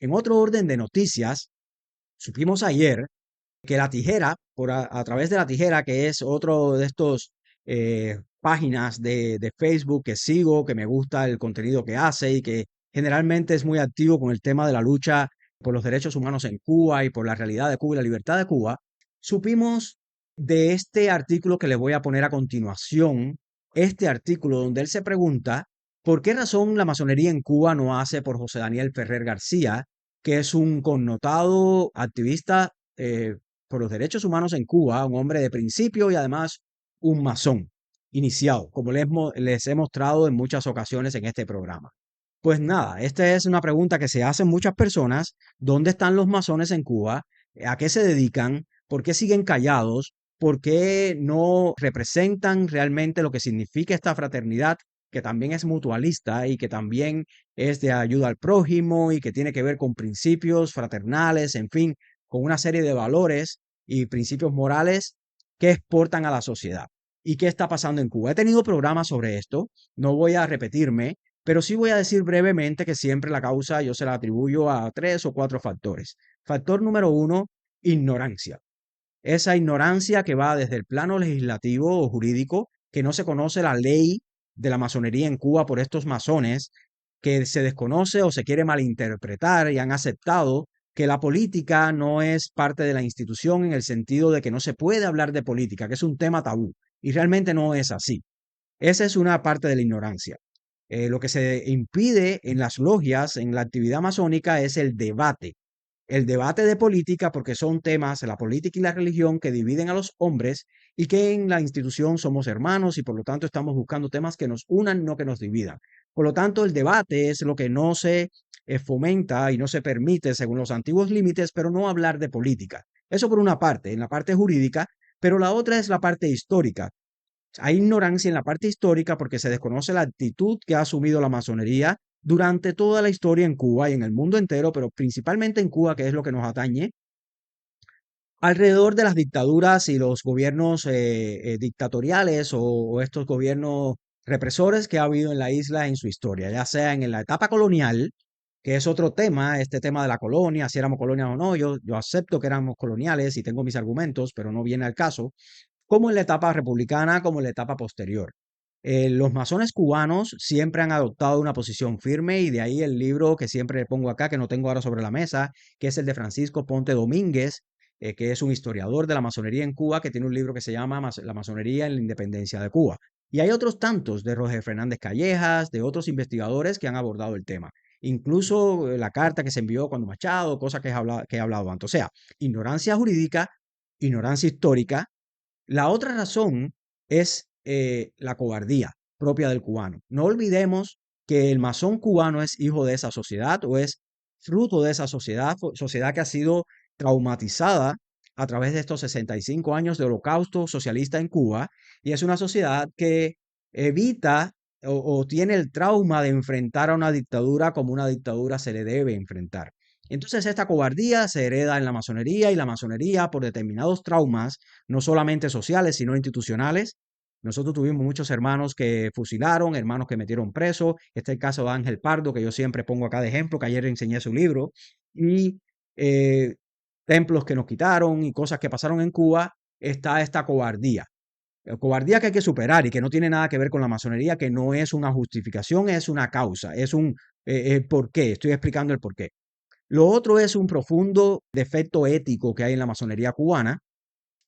En otro orden de noticias, supimos ayer que La Tijera, a través de La Tijera, que es otro de estos páginas de Facebook que sigo, que me gusta el contenido que hace y que generalmente es muy activo con el tema de la lucha por los derechos humanos en Cuba y por la realidad de Cuba y la libertad de Cuba, supimos de este artículo que les voy a poner a continuación, este artículo donde él se pregunta por qué razón la masonería en Cuba no hace por José Daniel Ferrer García, que es un connotado activista por los derechos humanos en Cuba, un hombre de principio y además un masón iniciado, como les he mostrado en muchas ocasiones en este programa. Pues nada, esta es una pregunta que se hacen muchas personas. ¿Dónde están los masones en Cuba? ¿A qué se dedican? ¿Por qué siguen callados? ¿Por qué no representan realmente lo que significa esta fraternidad, que también es mutualista y que también es de ayuda al prójimo y que tiene que ver con principios fraternales, en fin, con una serie de valores y principios morales que exportan a la sociedad? ¿Y qué está pasando en Cuba? He tenido programas sobre esto, no voy a repetirme, pero sí voy a decir brevemente que siempre la causa yo se la atribuyo a 3 o 4 factores. Factor número 1, ignorancia. Esa ignorancia que va desde el plano legislativo o jurídico, que no se conoce la ley de la masonería en Cuba por estos masones, que se desconoce o se quiere malinterpretar y han aceptado que la política no es parte de la institución en el sentido de que no se puede hablar de política, que es un tema tabú. Y realmente no es así. Esa es una parte de la ignorancia. Lo que se impide en las logias, en la actividad masónica, es el debate. El debate de política, porque son temas, la política y la religión, que dividen a los hombres y que en la institución somos hermanos y por lo tanto estamos buscando temas que nos unan, no que nos dividan. Por lo tanto, el debate es lo que no se fomenta y no se permite según los antiguos límites, pero no hablar de política. Eso por una parte, en la parte jurídica, pero la otra es la parte histórica. Hay ignorancia en la parte histórica porque se desconoce la actitud que ha asumido la masonería durante toda la historia en Cuba y en el mundo entero, pero principalmente en Cuba, que es lo que nos atañe, alrededor de las dictaduras y los gobiernos dictatoriales o estos gobiernos represores que ha habido en la isla en su historia, ya sea en la etapa colonial, que es otro tema, este tema de la colonia, si éramos colonias o no, yo acepto que éramos coloniales y tengo mis argumentos, pero no viene al caso, como en la etapa republicana, como en la etapa posterior. Los masones cubanos siempre han adoptado una posición firme y de ahí el libro que siempre pongo acá, que no tengo ahora sobre la mesa, que es el de Francisco Ponte Domínguez, que es un historiador de la masonería en Cuba, que tiene un libro que se llama La masonería en la independencia de Cuba. Y hay otros tantos, de Roger Fernández Callejas, de otros investigadores que han abordado el tema. Incluso la carta que se envió cuando Machado, cosas que he hablado antes. O sea, ignorancia jurídica, ignorancia histórica. La otra razón es la cobardía propia del cubano. No olvidemos que el masón cubano es hijo de esa sociedad o es fruto de esa sociedad, sociedad que ha sido traumatizada a través de estos 65 años de holocausto socialista en Cuba, y es una sociedad que evita o tiene el trauma de enfrentar a una dictadura como una dictadura se le debe enfrentar. Entonces esta cobardía se hereda en la masonería y la masonería por determinados traumas, no solamente sociales, sino institucionales. Nosotros tuvimos muchos hermanos que fusilaron, hermanos que metieron preso. Este es el caso de Ángel Pardo, que yo siempre pongo acá de ejemplo, que ayer enseñé su libro. Y eh, templos que nos quitaron y cosas que pasaron en Cuba, está esta cobardía. Cobardía que hay que superar y que no tiene nada que ver con la masonería, que no es una justificación, es una causa, es un porqué. Estoy explicando el porqué. Lo otro es un profundo defecto ético que hay en la masonería cubana,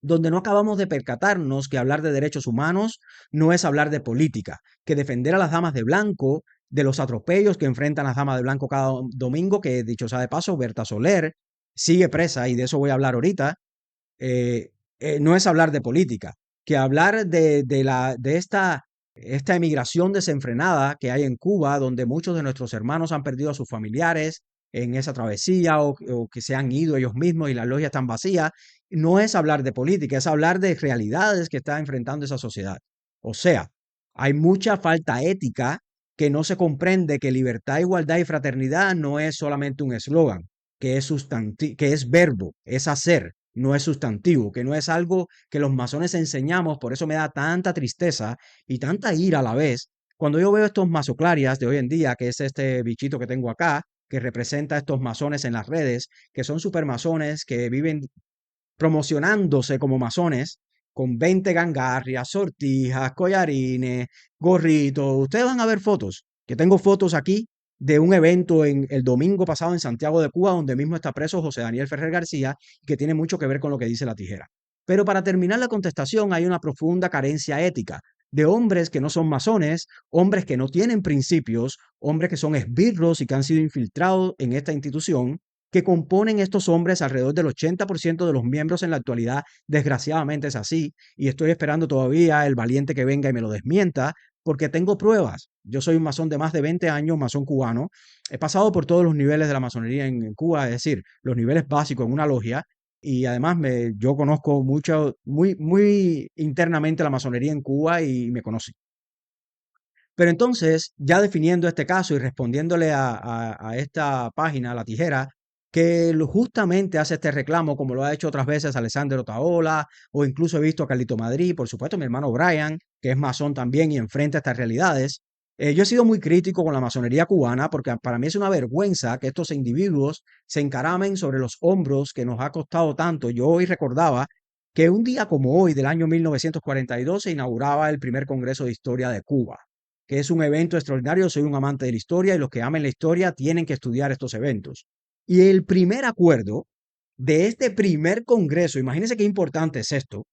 donde no acabamos de percatarnos que hablar de derechos humanos no es hablar de política, que defender a las damas de blanco, de los atropellos que enfrentan las damas de blanco cada domingo, que dicho sea de paso, Berta Soler sigue presa y de eso voy a hablar ahorita, no es hablar de política, que hablar de esta emigración desenfrenada que hay en Cuba, donde muchos de nuestros hermanos han perdido a sus familiares en esa travesía o que se han ido ellos mismos y las logias están vacías, no es hablar de política, es hablar de realidades que está enfrentando esa sociedad. O sea, hay mucha falta ética que no se comprende que libertad, igualdad y fraternidad no es solamente un eslogan, que es verbo, es hacer, no es sustantivo, que no es algo que los masones enseñamos. Por eso me da tanta tristeza y tanta ira a la vez cuando yo veo estos masoclarias de hoy en día, que es este bichito que tengo acá, que representa a estos masones en las redes, que son supermasones que viven promocionándose como masones con 20 gangarrias, sortijas, collarines, gorritos. Ustedes van a ver fotos, que tengo fotos aquí de un evento en el domingo pasado en Santiago de Cuba, donde mismo está preso José Daniel Ferrer García, que tiene mucho que ver con lo que dice la tijera. Pero para terminar la contestación, hay una profunda carencia ética de hombres que no son masones, hombres que no tienen principios, hombres que son esbirros y que han sido infiltrados en esta institución, que componen estos hombres. Alrededor del 80% de los miembros en la actualidad, desgraciadamente es así, y estoy esperando todavía el valiente que venga y me lo desmienta, porque tengo pruebas. Yo soy un masón de más de 20 años, masón cubano. He pasado por todos los niveles de la masonería en Cuba, es decir, los niveles básicos en una logia, y además yo conozco mucho, muy internamente la masonería en Cuba y me conoce. Pero entonces, ya definiendo este caso y respondiéndole a esta página, La Tijera, que justamente hace este reclamo, como lo ha hecho otras veces Alessandro Otaola, o incluso he visto a Carlito Madrid, por supuesto mi hermano Brian, que es masón también y enfrenta estas realidades. Yo he sido muy crítico con la masonería cubana porque para mí es una vergüenza que estos individuos se encaramen sobre los hombros que nos ha costado tanto. Yo hoy recordaba que un día como hoy, del año 1942, se inauguraba el primer Congreso de Historia de Cuba, que es un evento extraordinario. Soy un amante de la historia y los que amen la historia tienen que estudiar estos eventos. Y el primer acuerdo de este primer congreso, imagínense qué importante es esto,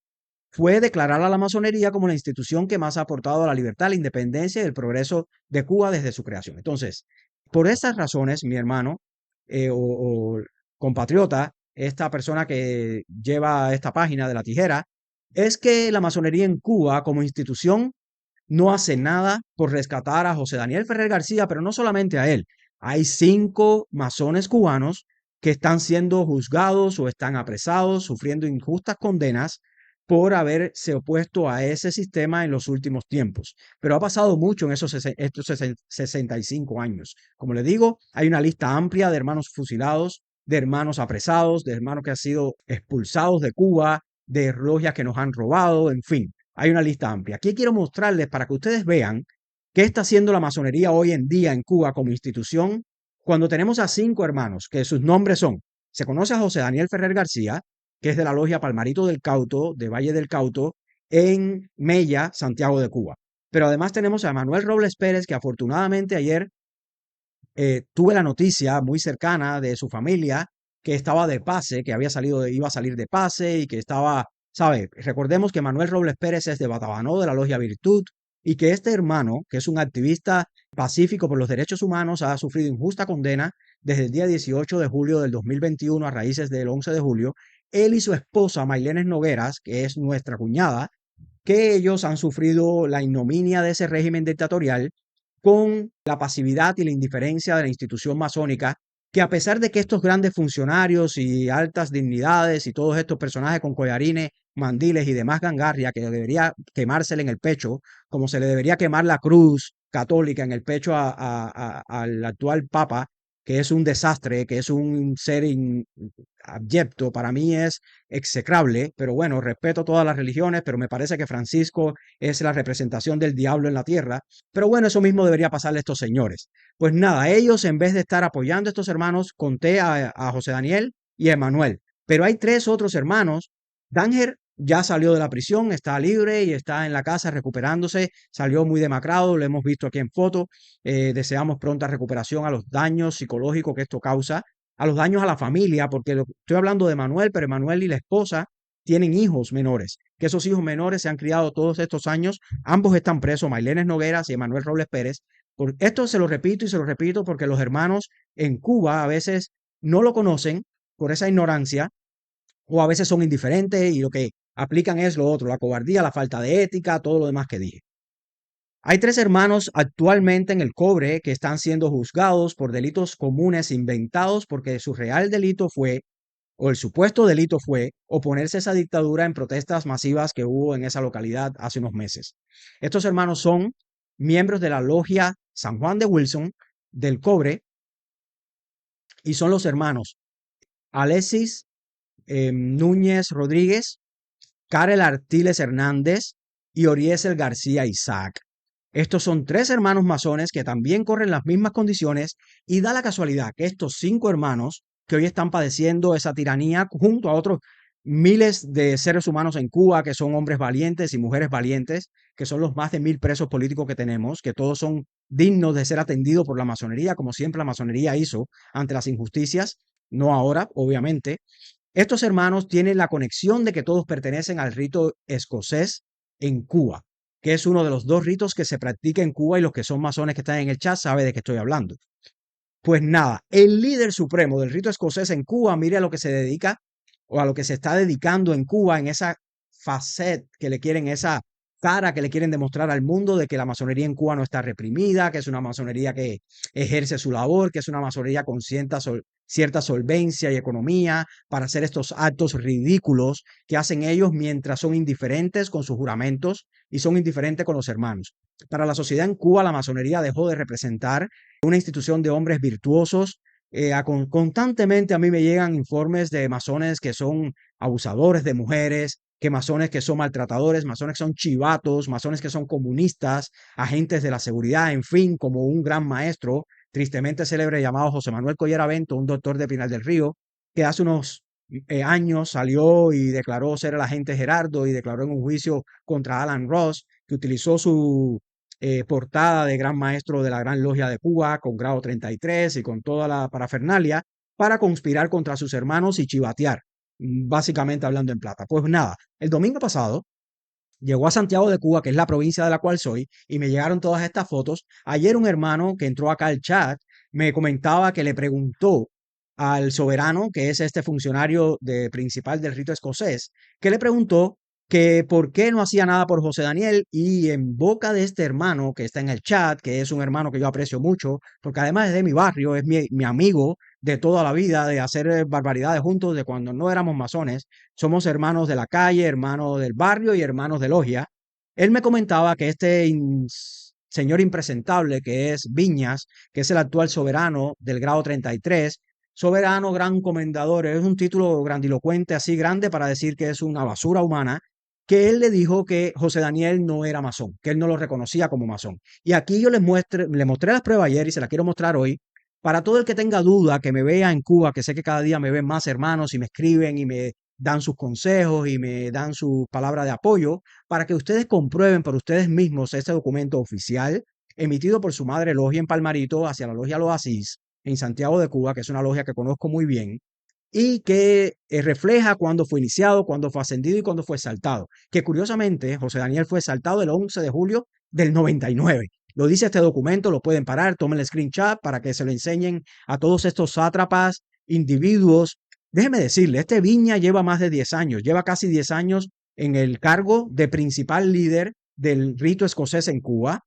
fue declarar a la masonería como la institución que más ha aportado a la libertad, la independencia y el progreso de Cuba desde su creación. Entonces, por esas razones, mi hermano o compatriota, esta persona que lleva esta página de La Tijera, es que la masonería en Cuba como institución no hace nada por rescatar a José Daniel Ferrer García, pero no solamente a él. Hay 5 masones cubanos que están siendo juzgados o están apresados, sufriendo injustas condenas por haberse opuesto a ese sistema en los últimos tiempos. Pero ha pasado mucho en estos 65 años. Como le digo, hay una lista amplia de hermanos fusilados, de hermanos apresados, de hermanos que han sido expulsados de Cuba, de logias que nos han robado, en fin. Hay una lista amplia. Aquí quiero mostrarles para que ustedes vean qué está haciendo la masonería hoy en día en Cuba como institución cuando tenemos a 5 hermanos, que sus nombres son, se conoce a José Daniel Ferrer García, que es de la logia Palmarito del Cauto, de Valle del Cauto, en Mella, Santiago de Cuba. Pero además tenemos a Manuel Robles Pérez, que afortunadamente ayer tuve la noticia muy cercana de su familia que estaba de pase, que había salido, iba a salir de pase y que estaba, ¿sabe? Recordemos que Manuel Robles Pérez es de Batabanó, de la Logia Virtud, y que este hermano, que es un activista pacífico por los derechos humanos, ha sufrido injusta condena desde el día 18 de julio del 2021 a raíces del 11 de julio. Él y su esposa, Mailenes Nogueras, que es nuestra cuñada, que ellos han sufrido la ignominia de ese régimen dictatorial con la pasividad y la indiferencia de la institución masónica, que a pesar de que estos grandes funcionarios y altas dignidades y todos estos personajes con collarines, mandiles y demás gangarria que debería quemársele en el pecho, como se le debería quemar la cruz católica en el pecho al actual papa, que es un desastre, que es un ser abyecto, para mí es execrable, pero bueno, respeto todas las religiones, pero me parece que Francisco es la representación del diablo en la tierra. Pero bueno, eso mismo debería pasarle a estos señores. Pues nada, ellos en vez de estar apoyando a estos hermanos, conté a José Daniel y a Emanuel. Pero hay 3 otros hermanos. Danger ya salió de la prisión, está libre y está en la casa recuperándose. Salió muy demacrado, lo hemos visto aquí en foto. Deseamos pronta recuperación a los daños psicológicos que esto causa, a los daños a la familia, porque estoy hablando de Manuel, pero Manuel y la esposa tienen hijos menores, que esos hijos menores se han criado todos estos años. Ambos están presos, Mailenes Nogueras y Emanuel Robles Pérez. Por esto se lo repito y se lo repito porque los hermanos en Cuba a veces no lo conocen por esa ignorancia o a veces son indiferentes y lo que aplican es lo otro, la cobardía, la falta de ética, todo lo demás que dije. Hay 3 hermanos actualmente en el Cobre que están siendo juzgados por delitos comunes inventados porque su real delito fue, o el supuesto delito fue, oponerse a esa dictadura en protestas masivas que hubo en esa localidad hace unos meses. Estos hermanos son miembros de la logia San Juan de Wilson del Cobre y son los hermanos Alexis Núñez Rodríguez, Karel Artiles Hernández y Oriesel García Isaac. Estos son tres hermanos masones que también corren las mismas condiciones y da la casualidad que estos cinco hermanos que hoy están padeciendo esa tiranía junto a otros miles de seres humanos en Cuba que son hombres valientes y mujeres valientes, que son los más de 1000 presos políticos que tenemos, que todos son dignos de ser atendidos por la masonería, como siempre la masonería hizo ante las injusticias, no ahora, obviamente. Estos hermanos tienen la conexión de que todos pertenecen al rito escocés en Cuba, que es uno de los dos ritos que se practica en Cuba y los que son masones que están en el chat saben de qué estoy hablando. Pues nada, el líder supremo del rito escocés en Cuba, mire a lo que se dedica o a lo que se está dedicando en Cuba en esa facet que le quieren, esa cara que le quieren demostrar al mundo de que la masonería en Cuba no está reprimida, que es una masonería que ejerce su labor, que es una masonería con cierta solvencia y economía para hacer estos actos ridículos que hacen ellos mientras son indiferentes con sus juramentos y son indiferentes con los hermanos. Para la sociedad en Cuba, la masonería dejó de representar una institución de hombres virtuosos. Constantemente a mí me llegan informes de masones que son abusadores de mujeres, que masones que son maltratadores, masones que son chivatos, masones que son comunistas, agentes de la seguridad, en fin, como un gran maestro tristemente célebre llamado José Manuel Collera Bento, un doctor de Pinal del Río, que hace unos años salió y declaró ser el agente Gerardo y declaró en un juicio contra Alan Ross, que utilizó su portada de gran maestro de la Gran Logia de Cuba con grado 33 y con toda la parafernalia para conspirar contra sus hermanos y chivatear, básicamente hablando en plata. Pues nada, el domingo pasado llegó a Santiago de Cuba, que es la provincia de la cual soy, y me llegaron todas estas fotos. Ayer un hermano que entró acá al chat me comentaba que le preguntó al soberano, que es este funcionario principal del rito escocés, que le preguntó que por qué no hacía nada por José Daniel y en boca de este hermano que está en el chat, que es un hermano que yo aprecio mucho, porque además es de mi barrio, es mi amigo de toda la vida, de hacer barbaridades juntos, de cuando no éramos masones, somos hermanos de la calle, hermanos del barrio y hermanos de logia. Él me comentaba que señor impresentable que es Viñas, que es el actual soberano del grado 33, soberano, gran comendador, es un título grandilocuente, así grande para decir que es una basura humana, que él le dijo que José Daniel no era masón, que él no lo reconocía como masón. Y aquí yo le mostré las pruebas ayer y se las quiero mostrar hoy, para todo el que tenga duda, que me vea en Cuba, que sé que cada día me ven más hermanos y me escriben y me dan sus consejos y me dan su palabra de apoyo, para que ustedes comprueben por ustedes mismos este documento oficial emitido por su madre logia en Palmarito hacia la logia Los Asís en Santiago de Cuba, que es una logia que conozco muy bien, y que refleja cuándo fue iniciado, cuándo fue ascendido y cuándo fue exaltado. Que curiosamente, José Daniel fue exaltado el 11 de julio del 99. Lo dice este documento, lo pueden parar, tomen el screenshot para que se lo enseñen a todos estos sátrapas, individuos. Déjeme decirle, este Viña lleva más de 10 años, lleva casi 10 años en el cargo de principal líder del rito escocés en Cuba,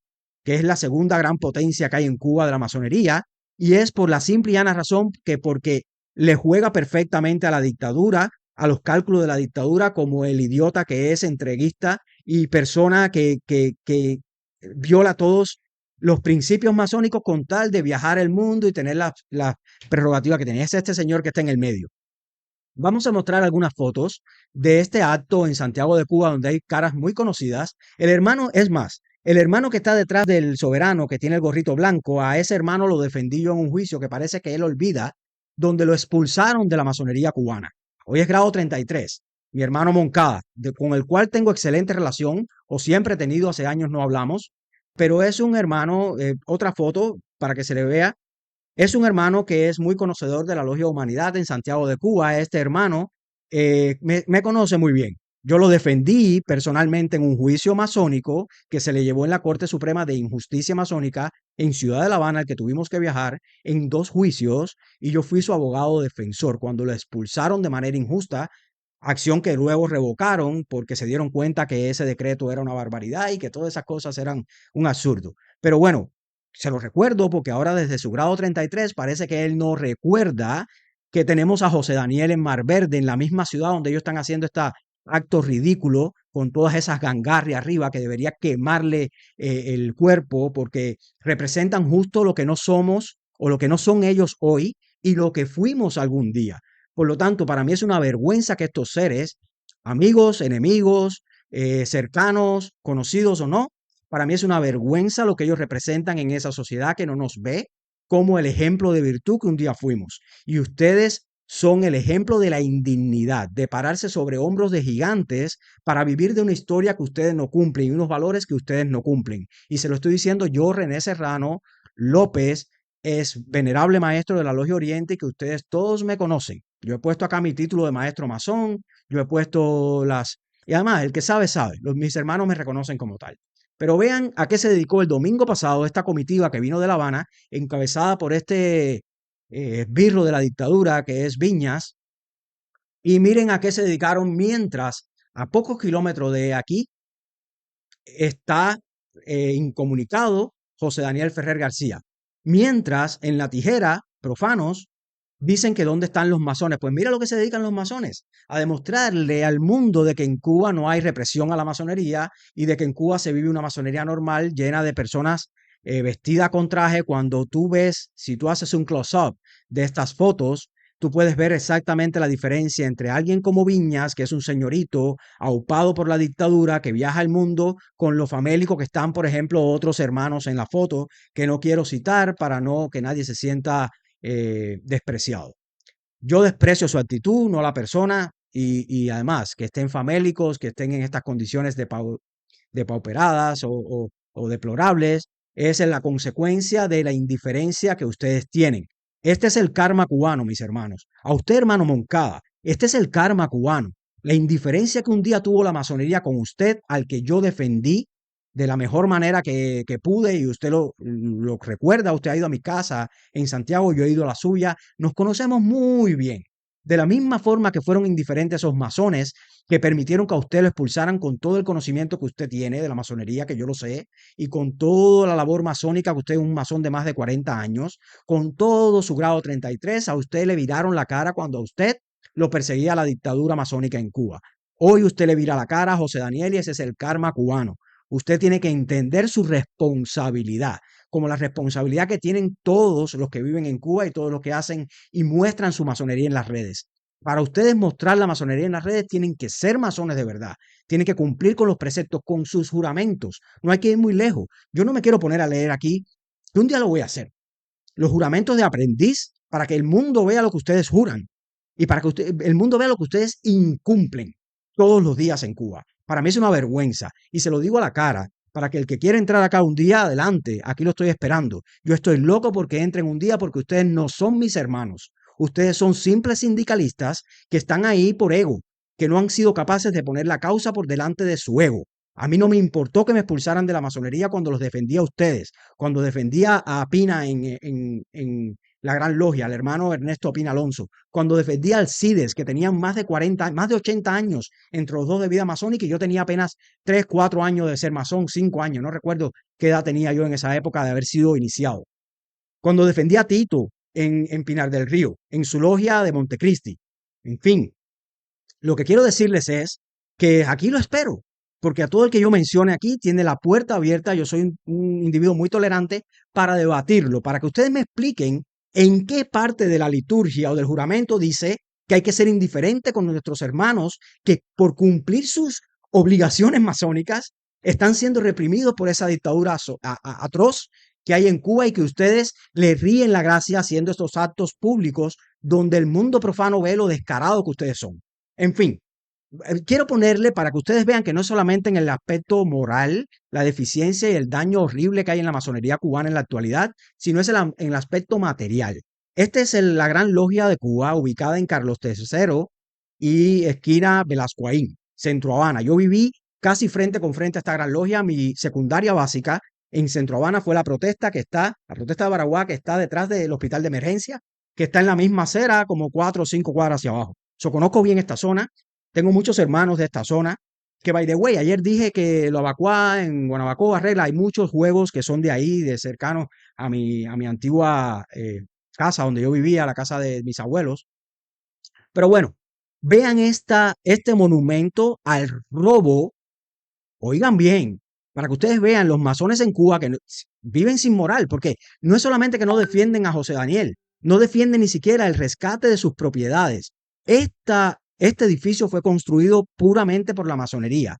que es la segunda gran potencia que hay en Cuba de la masonería, y es por la simple y llana razón que porque le juega perfectamente a la dictadura, a los cálculos de la dictadura, como el idiota que es, entreguista y persona que viola todos los principios masónicos con tal de viajar el mundo y tener la prerrogativa que tenía. Es este señor que está en el medio. Vamos a mostrar algunas fotos de este acto en Santiago de Cuba, donde hay caras muy conocidas. El hermano, es más, el hermano que está detrás del soberano, que tiene el gorrito blanco, a ese hermano lo defendí yo en un juicio que parece que él olvida, donde lo expulsaron de la masonería cubana. Hoy es grado 33. Mi hermano Moncada, con el cual tengo excelente relación, o siempre he tenido, hace años no hablamos, pero es un hermano, otra foto para que se le vea, es un hermano que es muy conocedor de la Logia Humanidad en Santiago de Cuba. Este hermano me conoce muy bien. Yo lo defendí personalmente en un juicio masónico que se le llevó en la Corte Suprema de Injusticia Masónica en Ciudad de La Habana, al que tuvimos que viajar en 2 juicios, y yo fui su abogado defensor cuando lo expulsaron de manera injusta, acción que luego revocaron porque se dieron cuenta que ese decreto era una barbaridad y que todas esas cosas eran un absurdo. Pero bueno, se lo recuerdo porque ahora desde su grado 33 parece que él no recuerda que tenemos a José Daniel en Mar Verde, en la misma ciudad donde ellos están haciendo este acto ridículo con todas esas gangarrias arriba que debería quemarle el cuerpo porque representan justo lo que no somos o lo que no son ellos hoy y lo que fuimos algún día. Por lo tanto, para mí es una vergüenza que estos seres, amigos, enemigos, cercanos, conocidos o no, Para mí es una vergüenza lo que ellos representan en esa sociedad que no nos ve como el ejemplo de virtud que un día fuimos. Y ustedes son el ejemplo de la indignidad, de pararse sobre hombros de gigantes para vivir de una historia que ustedes no cumplen y unos valores que ustedes no cumplen. Y se lo estoy diciendo yo, René Serrano López, es venerable maestro de la Logia Oriente, que ustedes todos me conocen. Yo he puesto acá mi título de maestro masón, yo he puesto las... Y además, el que sabe, sabe. Mis hermanos me reconocen como tal. Pero vean a qué se dedicó el domingo pasado esta comitiva que vino de La Habana, encabezada por este esbirro de la dictadura que es Viñas. Y miren a qué se dedicaron mientras a pocos kilómetros de aquí está incomunicado José Daniel Ferrer García. Mientras en La Tijera, profanos, dicen que dónde están los masones. Pues mira lo que se dedican los masones, a demostrarle al mundo de que en Cuba no hay represión a la masonería y de que en Cuba se vive una masonería normal llena de personas vestidas con traje. Cuando tú ves, si tú haces un close-up de estas fotos, tú puedes ver exactamente la diferencia entre alguien como Viñas, que es un señorito aupado por la dictadura, que viaja al mundo, con los famélicos que están, por ejemplo, otros hermanos en la foto, que no quiero citar para no que nadie se sienta despreciado. Yo desprecio su actitud, no la persona, y además que estén famélicos, que estén en estas condiciones depauperadas o deplorables, es la consecuencia de la indiferencia que ustedes tienen. Este es el karma cubano, mis hermanos. A usted, hermano Moncada, este es el karma cubano. La indiferencia que un día tuvo la masonería con usted, al que yo defendí de la mejor manera que pude, y usted lo recuerda, usted ha ido a mi casa en Santiago, yo he ido a la suya, nos conocemos muy bien. De la misma forma que fueron indiferentes esos masones que permitieron que a usted lo expulsaran con todo el conocimiento que usted tiene de la masonería, que yo lo sé, y con toda la labor masónica, que usted es un masón de más de 40 años, con todo su grado 33, a usted le viraron la cara cuando a usted lo perseguía la dictadura masónica en Cuba. Hoy usted le vira la cara a José Daniel y ese es el karma cubano. Usted tiene que entender su responsabilidad, como la responsabilidad que tienen todos los que viven en Cuba y todos los que hacen y muestran su masonería en las redes. Para ustedes mostrar la masonería en las redes tienen que ser masones de verdad, tienen que cumplir con los preceptos, con sus juramentos. No hay que ir muy lejos. Yo no me quiero poner a leer aquí, que un día lo voy a hacer. Los juramentos de aprendiz para que el mundo vea lo que ustedes juran y para que el mundo vea lo que ustedes incumplen todos los días en Cuba. Para mí es una vergüenza y se lo digo a la cara para que el que quiera entrar acá un día, adelante, aquí lo estoy esperando. Yo estoy loco porque entren un día porque ustedes no son mis hermanos. Ustedes son simples sindicalistas que están ahí por ego, que no han sido capaces de poner la causa por delante de su ego. A mí no me importó que me expulsaran de la masonería cuando los defendía a ustedes, cuando defendía a Pina en la Gran Logia, al hermano Ernesto Pina Alonso, cuando defendía al CIDES, que tenían más de 40, más de 80 años entre los dos de vida masónica, y yo tenía apenas 3, 4 años de ser masón, 5 años, no recuerdo qué edad tenía yo en esa época de haber sido iniciado. Cuando defendía a Tito en Pinar del Río, en su logia de Montecristi. En fin, lo que quiero decirles es que aquí lo espero, porque a todo el que yo mencione aquí tiene la puerta abierta. Yo soy un individuo muy tolerante para debatirlo, para que ustedes me expliquen en qué parte de la liturgia o del juramento dice que hay que ser indiferente con nuestros hermanos que por cumplir sus obligaciones masónicas están siendo reprimidos por esa dictadura atroz que hay en Cuba y que ustedes le ríen la gracia haciendo estos actos públicos donde el mundo profano ve lo descarado que ustedes son. En fin, quiero ponerle para que ustedes vean que no es solamente en el aspecto moral, la deficiencia y el daño horrible que hay en la masonería cubana en la actualidad, sino es en el aspecto material. Esta es la Gran Logia de Cuba, ubicada en Carlos III y esquina Velascoaín, Centro Habana. Yo viví casi frente con frente a esta Gran Logia. Mi secundaria básica en Centro Habana fue la protesta de Baraguá, que está detrás del hospital de emergencia, que está en la misma acera, como 4 o 5 cuadras hacia abajo. Conozco bien esta zona. Tengo muchos hermanos de esta zona. Que, by the way, ayer dije que lo Abacuá, en Guanabacoa, Regla, hay muchos juegos que son de ahí, de cercanos a mi antigua casa donde yo vivía, la casa de mis abuelos. Pero bueno, vean este monumento al robo. Oigan bien, para que ustedes vean los masones en Cuba que viven sin moral, porque no es solamente que no defienden a José Daniel, no defienden ni siquiera el rescate de sus propiedades. Este edificio fue construido puramente por la masonería.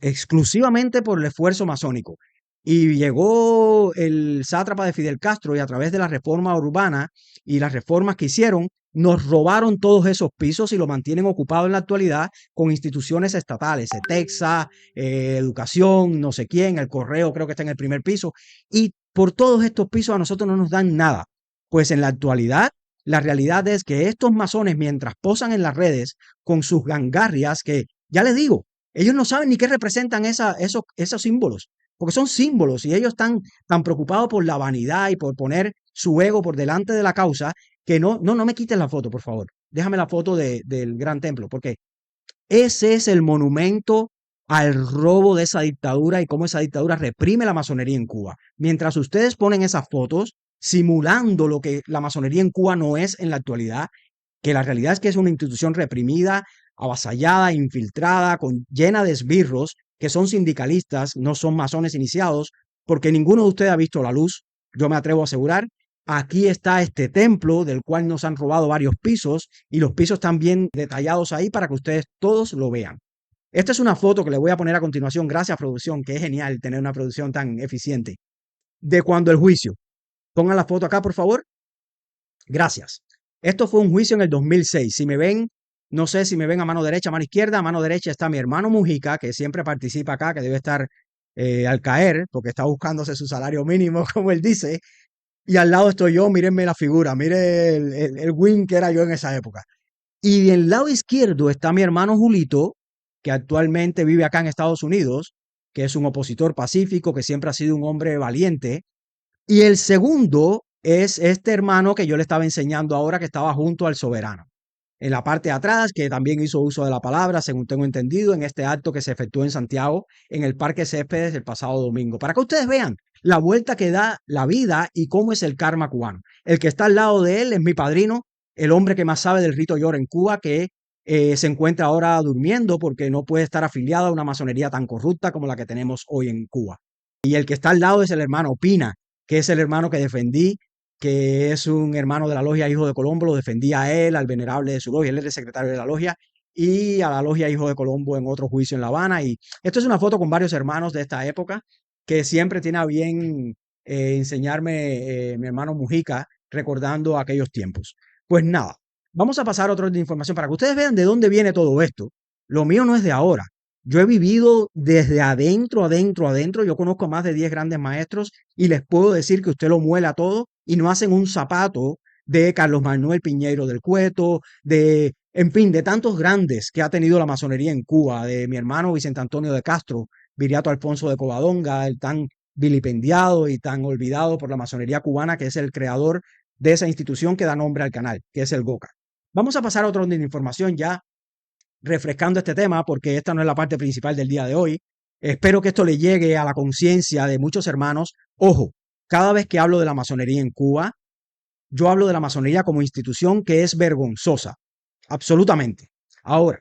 exclusivamente por el esfuerzo masónico. Y llegó el sátrapa de Fidel Castro y a través de la reforma urbana y las reformas que hicieron, nos robaron todos esos pisos y lo mantienen ocupado en la actualidad con instituciones estatales, Texas, educación, no sé quién, el correo creo que está en el primer piso. Y por todos estos pisos a nosotros no nos dan nada. Pues en la actualidad, la realidad es que estos masones, mientras posan en las redes con sus gangarrias, que ya les digo, ellos no saben ni qué representan esos símbolos, porque son símbolos y ellos están tan preocupados por la vanidad y por poner su ego por delante de la causa que no me quites la foto, por favor. Déjame la foto del Gran Templo, porque ese es el monumento al robo de esa dictadura y cómo esa dictadura reprime la masonería en Cuba. Mientras ustedes ponen esas fotos simulando lo que la masonería en Cuba no es en la actualidad, que la realidad es que es una institución reprimida, avasallada, infiltrada, llena de esbirros, que son sindicalistas, no son masones iniciados, porque ninguno de ustedes ha visto la luz, yo me atrevo a asegurar. Aquí está este templo del cual nos han robado varios pisos y los pisos están bien detallados ahí para que ustedes todos lo vean. Esta es una foto que le voy a poner a continuación, gracias producción, que es genial tener una producción tan eficiente, de cuando el juicio. Pongan la foto acá, por favor. Gracias. Esto fue un juicio en el 2006. Si me ven, no sé si me ven a mano derecha, a mano izquierda. A mano derecha está mi hermano Mujica, que siempre participa acá, que debe estar al caer, porque está buscándose su salario mínimo, como él dice. Y al lado estoy yo, mírenme la figura, mire el win que era yo en esa época. Y del lado izquierdo está mi hermano Julito, que actualmente vive acá en Estados Unidos, que es un opositor pacífico, que siempre ha sido un hombre valiente. Y el segundo es este hermano que yo le estaba enseñando ahora, que estaba junto al soberano. En la parte de atrás, que también hizo uso de la palabra, según tengo entendido, en este acto que se efectuó en Santiago, en el Parque Céspedes el pasado domingo. Para que ustedes vean la vuelta que da la vida y cómo es el karma cubano. El que está al lado de él es mi padrino, el hombre que más sabe del rito Yor en Cuba, que se encuentra ahora durmiendo porque no puede estar afiliado a una masonería tan corrupta como la que tenemos hoy en Cuba. Y el que está al lado es el hermano Pina, que es el hermano que defendí, que es un hermano de la logia Hijo de Colombo, lo defendía a él, al venerable de su logia, él es el secretario de la logia, y a la logia Hijo de Colombo en otro juicio en La Habana. Y esto es una foto con varios hermanos de esta época, que siempre tiene a bien enseñarme mi hermano Mujica, recordando aquellos tiempos. Pues nada, vamos a pasar a otro de información para que ustedes vean de dónde viene todo esto. Lo mío no es de ahora. Yo he vivido desde adentro, adentro, adentro. Yo conozco a más de 10 grandes maestros y les puedo decir que usted lo muela todo y no hacen un zapato de Carlos Manuel Piñeiro del Cueto, en fin, de tantos grandes que ha tenido la masonería en Cuba, de mi hermano Vicente Antonio de Castro, Viriato Alfonso de Covadonga, el tan vilipendiado y tan olvidado por la masonería cubana, que es el creador de esa institución que da nombre al canal, que es el GOCA. Vamos a pasar a otro orden de información ya refrescando este tema, porque esta no es la parte principal del día de hoy. Espero que esto le llegue a la conciencia de muchos hermanos. Ojo, cada vez que hablo de la masonería en Cuba, yo hablo de la masonería como institución que es vergonzosa, absolutamente. Ahora,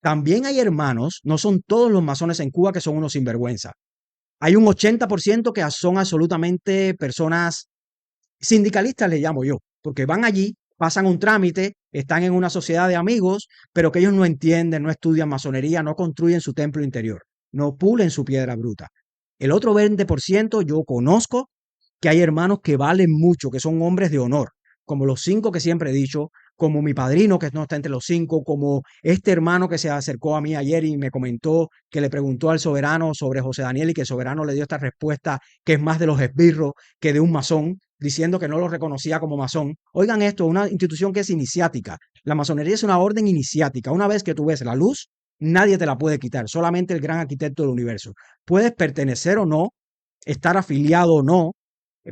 también hay hermanos, no son todos los masones en Cuba que son unos sinvergüenza. Hay un 80% que son absolutamente personas sindicalistas, le llamo yo, porque van allí, pasan un trámite, están en una sociedad de amigos, pero que ellos no entienden, no estudian masonería, no construyen su templo interior, no pulen su piedra bruta. El otro 20% yo conozco que hay hermanos que valen mucho, que son hombres de honor, como los 5 que siempre he dicho, como mi padrino que no está entre los 5, como este hermano que se acercó a mí ayer y me comentó que le preguntó al soberano sobre José Daniel y que el soberano le dio esta respuesta que es más de los esbirros que de un masón, diciendo que no lo reconocía como masón. Oigan esto, una institución que es iniciática. La masonería es una orden iniciática. Una vez que tú ves la luz, nadie te la puede quitar, solamente el gran arquitecto del universo. Puedes pertenecer o no, estar afiliado o no,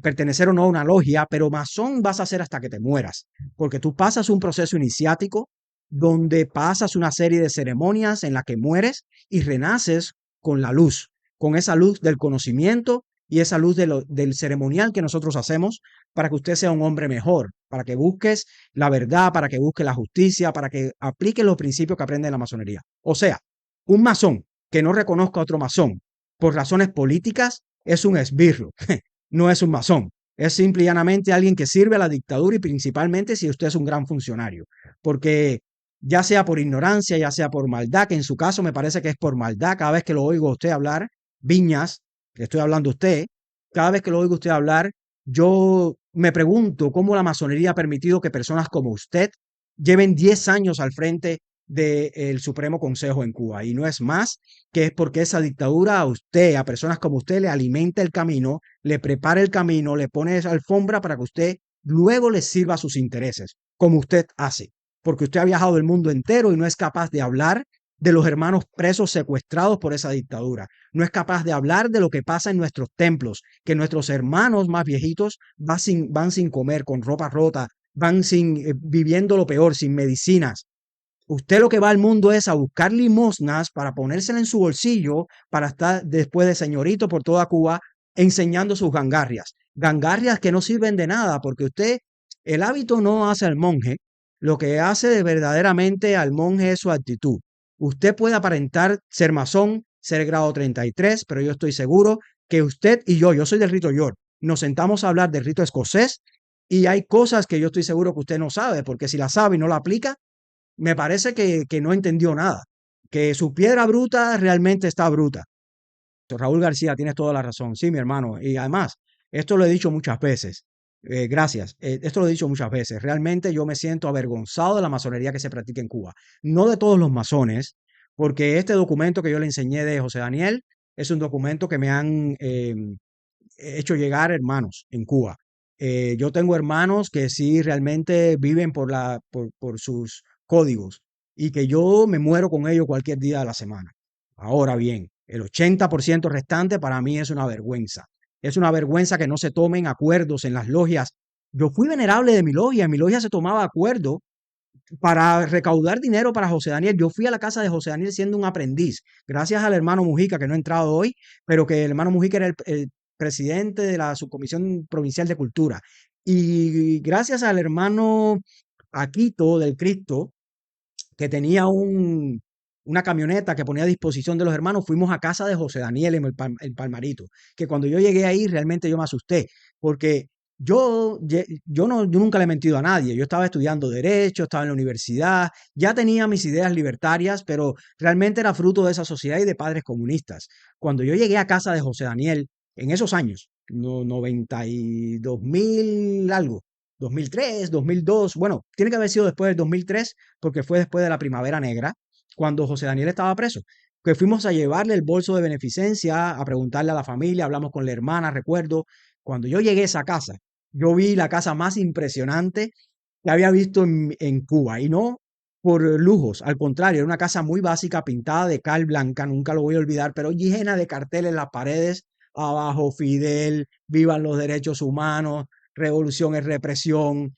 pertenecer o no a una logia, pero masón vas a ser hasta que te mueras, porque tú pasas un proceso iniciático donde pasas una serie de ceremonias en la que mueres y renaces con la luz, con esa luz del conocimiento y esa luz del ceremonial que nosotros hacemos para que usted sea un hombre mejor, para que busques la verdad, para que busques la justicia, para que apliques los principios que aprende en la masonería. O sea, un masón que no reconozca a otro masón por razones políticas es un esbirro. No es un masón, es simple y llanamente alguien que sirve a la dictadura y principalmente si usted es un gran funcionario. Porque ya sea por ignorancia, ya sea por maldad, que en su caso me parece que es por maldad. Cada vez que lo oigo a usted hablar, Viñas, le estoy hablando a usted, cada vez que lo oigo a usted hablar, yo me pregunto cómo la masonería ha permitido que personas como usted lleven 10 años al frente del Supremo Consejo en Cuba. Y no es más que es porque esa dictadura a usted, a personas como usted, le alimenta el camino, le prepara el camino, le pone esa alfombra para que usted luego le sirva a sus intereses, como usted hace. Porque usted ha viajado el mundo entero y no es capaz de hablar de los hermanos presos secuestrados por esa dictadura. No es capaz de hablar de lo que pasa en nuestros templos, que nuestros hermanos más viejitos van sin comer, con ropa rota, van viviendo lo peor, sin medicinas. Usted lo que va al mundo es a buscar limosnas para ponérsela en su bolsillo para estar después de señorito por toda Cuba enseñando sus gangarrias. Gangarrias que no sirven de nada porque usted, el hábito no hace al monje. Lo que hace de verdaderamente al monje es su actitud. Usted puede aparentar ser masón, ser grado 33, pero yo estoy seguro que usted y yo soy del rito York, nos sentamos a hablar del rito escocés y hay cosas que yo estoy seguro que usted no sabe, porque si la sabe y no la aplica, me parece que no entendió nada, que su piedra bruta realmente está bruta. Raúl García, tienes toda la razón. Sí, mi hermano. Y además, esto lo he dicho muchas veces. Gracias. Esto lo he dicho muchas veces. Realmente yo me siento avergonzado de la masonería que se practica en Cuba. No de todos los masones, porque este documento que yo le enseñé de José Daniel es un documento que me han hecho llegar hermanos en Cuba. Yo tengo hermanos que sí realmente viven por sus códigos y que yo me muero con ellos cualquier día de la semana. Ahora bien, el 80% restante para mí es una vergüenza. Es una vergüenza que no se tomen acuerdos en las logias. Yo fui venerable de mi logia, en mi logia se tomaba acuerdo para recaudar dinero para José Daniel. Yo fui a la casa de José Daniel siendo un aprendiz, gracias al hermano Mujica, que no ha entrado hoy, pero que el hermano Mujica era el presidente de la Subcomisión Provincial de Cultura. Y gracias al hermano Aquito del Cristo, que tenía una camioneta que ponía a disposición de los hermanos, fuimos a casa de José Daniel en Palmarito, que cuando yo llegué ahí realmente yo me asusté, porque yo nunca le he mentido a nadie, yo estaba estudiando Derecho, estaba en la universidad, ya tenía mis ideas libertarias, pero realmente era fruto de esa sociedad y de padres comunistas. Cuando yo llegué a casa de José Daniel, en esos años, no, 92.000 algo, 2003, 2002, bueno, tiene que haber sido después del 2003, porque fue después de la Primavera Negra, cuando José Daniel estaba preso, que fuimos a llevarle el bolso de beneficencia, a preguntarle a la familia, hablamos con la hermana, recuerdo, cuando yo llegué a esa casa, yo vi la casa más impresionante que había visto en Cuba, y no por lujos, al contrario, era una casa muy básica, pintada de cal blanca, nunca lo voy a olvidar, pero llena de carteles en las paredes, abajo Fidel, vivan los derechos humanos, revolución es represión,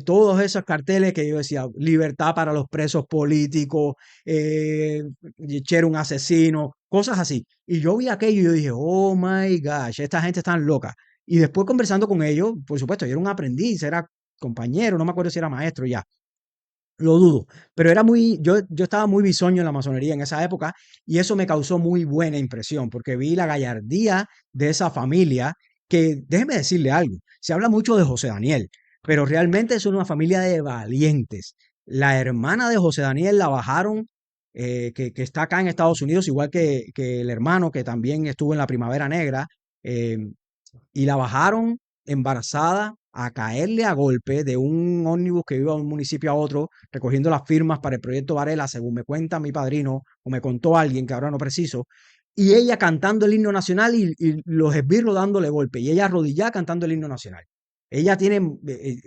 todos esos carteles que yo decía, libertad para los presos políticos, Che un asesino, cosas así. Y yo vi aquello y yo dije, oh my gosh, esta gente está loca. Y después conversando con ellos, por supuesto, yo era un aprendiz, era compañero, no me acuerdo si era maestro ya, lo dudo, pero yo estaba muy bisoño en la masonería en esa época y eso me causó muy buena impresión porque vi la gallardía de esa familia que, déjeme decirle algo, se habla mucho de José Daniel, pero realmente es una familia de valientes. La hermana de José Daniel la bajaron, que está acá en Estados Unidos, igual que el hermano que también estuvo en la Primavera Negra, eh, y la bajaron embarazada a caerle a golpe de un ómnibus que iba de un municipio a otro recogiendo las firmas para el proyecto Varela, según me cuenta mi padrino o me contó alguien que ahora no preciso, y ella cantando el himno nacional y los esbirros dándole golpe, y ella arrodillada cantando el himno nacional. Ella tiene,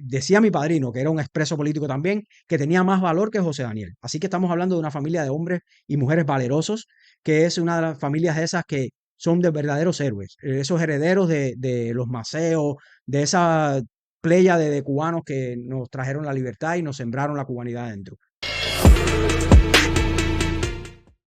decía mi padrino, que era un expreso político también, que tenía más valor que José Daniel. Así que estamos hablando de una familia de hombres y mujeres valerosos, que es una de las familias de esas que son de verdaderos héroes, esos herederos de los Maceos, de esa playa de cubanos que nos trajeron la libertad y nos sembraron la cubanidad adentro.